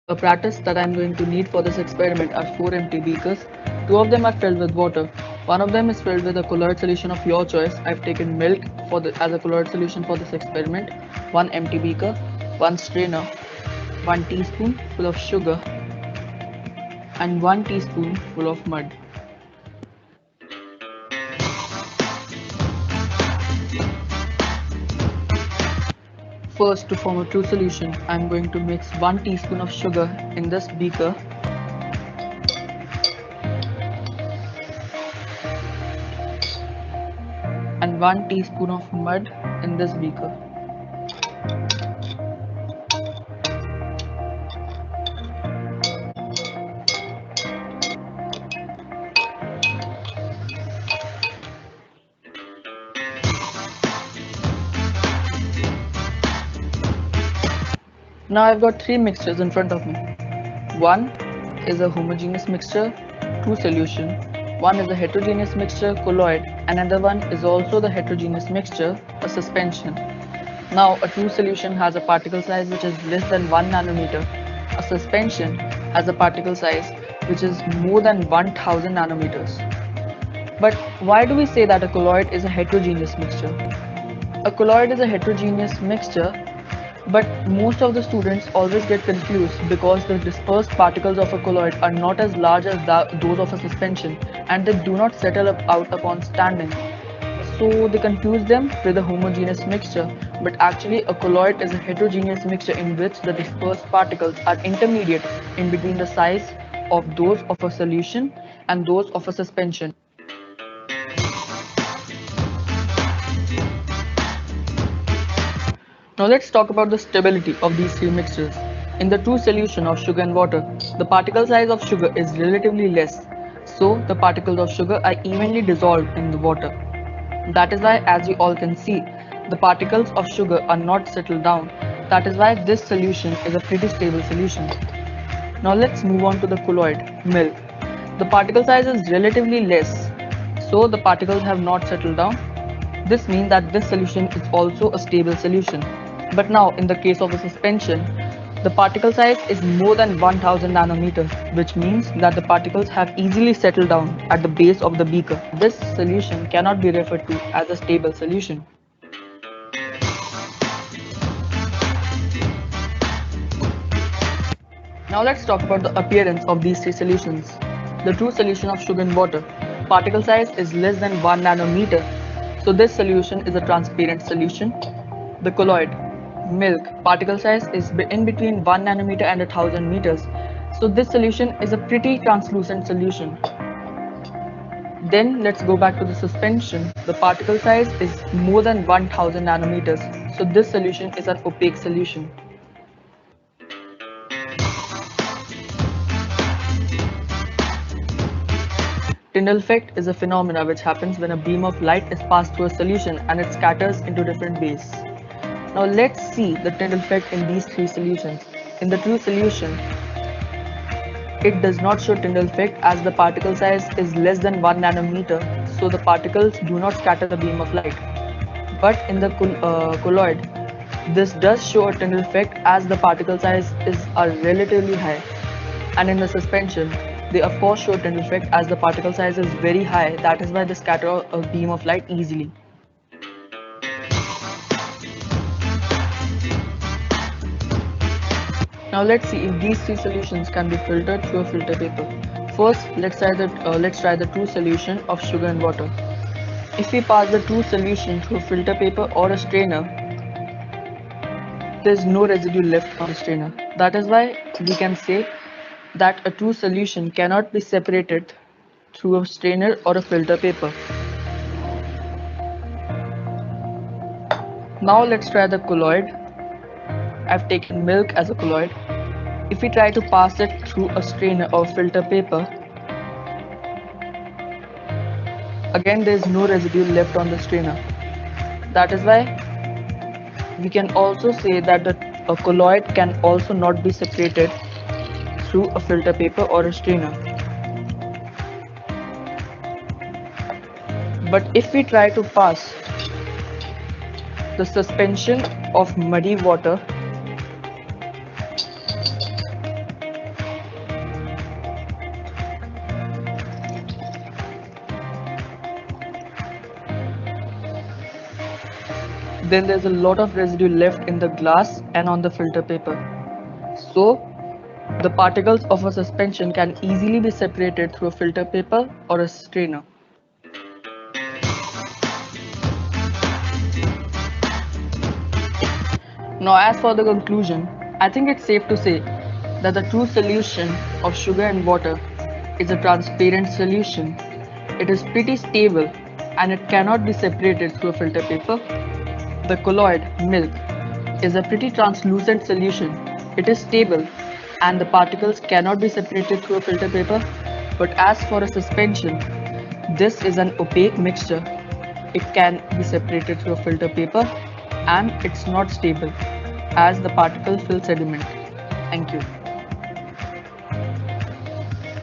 The apparatus that I'm going to need for this experiment are 4 empty beakers. 2 of them are filled with water. One of them is filled with a colloid solution of your choice. I've taken milk as a colloid solution for this experiment. 1 empty beaker, 1 strainer, 1 teaspoon full of sugar, and 1 teaspoon full of mud. First, to form a true solution, I'm going to mix 1 teaspoon of sugar in this beaker and 1 teaspoon of mud in this beaker. Now I've got 3 mixtures in front of me. One is a homogeneous mixture, true solution. One is a heterogeneous mixture, colloid. Another one is also the heterogeneous mixture, a suspension. Now a true solution has a particle size which is less than 1 nanometer. A suspension has a particle size which is more than 1000 nanometers. But why do we say that a colloid is a heterogeneous mixture? A colloid is a heterogeneous mixture, but most of the students always get confused because the dispersed particles of a colloid are not as large as those of a suspension, and they do not settle out upon standing. So they confuse them with a homogeneous mixture, but actually a colloid is a heterogeneous mixture in which the dispersed particles are intermediate in between the size of those of a solution and those of a suspension. Now let's talk about the stability of these 3 mixtures. In the true solution of sugar and water, the particle size of sugar is relatively less, so the particles of sugar are evenly dissolved in the water. That is why, as you all can see, the particles of sugar are not settled down. That is why this solution is a pretty stable solution. Now let's move on to the colloid, milk. The particle size is relatively less, so the particles have not settled down. This means that this solution is also a stable solution. But now, in the case of a suspension, the particle size is more than 1000 nanometers, which means that the particles have easily settled down at the base of the beaker. This solution cannot be referred to as a stable solution. Now let's talk about the appearance of these 3 solutions. The true solution of sugar and water. Particle size is less than 1 nanometer, so this solution is a transparent solution. The colloid, milk, particle size is in between 1 nanometer and 1000 meters, so this solution is a pretty translucent solution. Then let's go back to the suspension. The particle size is more than 1000 nanometers, so this solution is an opaque solution. Tyndall effect is a phenomena which happens when a beam of light is passed through a solution and it scatters into different bays. Now let's see the Tyndall effect in these 3 solutions. In the true solution, it does not show Tyndall effect as the particle size is less than 1 nanometer, so the particles do not scatter the beam of light. But in the colloid, this does show a Tyndall effect as the particle size are relatively high. And in the suspension, they of course show Tyndall effect as the particle size is very high, that is why they scatter a beam of light easily. Now let's see if these 3 solutions can be filtered through a filter paper. First, let's try the true solution of sugar and water. If we pass the true solution through a filter paper or a strainer, there is no residue left on the strainer. That is why we can say that a true solution cannot be separated through a strainer or a filter paper. Now let's try the colloid. I've taken milk as a colloid. If we try to pass it through a strainer or filter paper, again there is no residue left on the strainer. That is why we can also say that a colloid can also not be separated through a filter paper or a strainer. But if we try to pass the suspension of muddy water then there's a lot of residue left in the glass and on the filter paper. So, the particles of a suspension can easily be separated through a filter paper or a strainer. Now, as for the conclusion, I think it's safe to say that the true solution of sugar and water is a transparent solution. It is pretty stable and it cannot be separated through a filter paper. The colloid milk is a pretty translucent solution. It is stable and the particles cannot be separated through a filter paper. But as for a suspension, this is an opaque mixture. It can be separated through a filter paper and it's not stable as the particles will sediment. Thank you.